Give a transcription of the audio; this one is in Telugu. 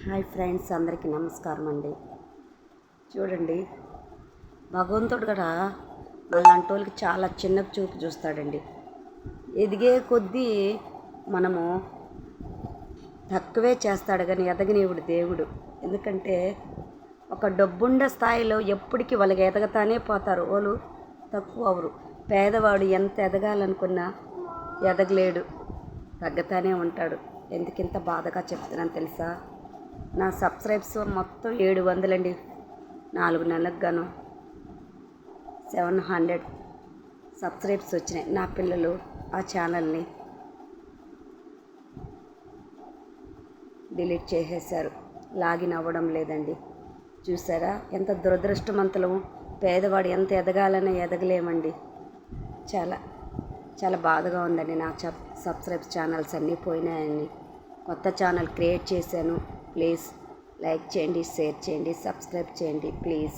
హాయ్ ఫ్రెండ్స్, అందరికీ నమస్కారం అండి. చూడండి, భగవంతుడు కూడా అలాంటి వాళ్ళకి చాలా చిన్న చూపు చూస్తాడండి. ఎదిగే కొద్దీ మనము తక్కువే చేస్తాడు కానీ ఎదగనివుడు దేవుడు. ఎందుకంటే ఒక డబ్బుండే స్థాయిలో ఎప్పటికీ వాళ్ళకి ఎదగతానే పోతారు, వాళ్ళు తక్కువ అవరు. పేదవాడు ఎంత ఎదగాలనుకున్నా ఎదగలేడు, తగ్గతానే ఉంటాడు. ఎందుకింత బాధగా చెప్తున్నాను తెలుసా? నా సబ్స్క్రైబ్స్ మొత్తం 700 అండి. 4 నెలలకు గాను 700 సబ్స్క్రైబ్స్ వచ్చినాయి. నా పిల్లలు ఆ ఛానల్ని డిలీట్ చేసేసారు, లాగిన్ అవ్వడం లేదండి. చూసారా ఎంత దురదృష్టవంతులము. పేదవాడు ఎంత ఎదగాలన్నా ఎదగలేమండి. చాలా చాలా బాధగా ఉందండి. నా సబ్స్క్రైబ్స్ ఛానల్స్ అన్నీ పోయినాయండి. కొత్త ఛానల్ క్రియేట్ చేశాను. ప్లీజ్ లైక్ చేయండి, షేర్ చేయండి, సబ్స్క్రైబ్ చేయండి ప్లీజ్.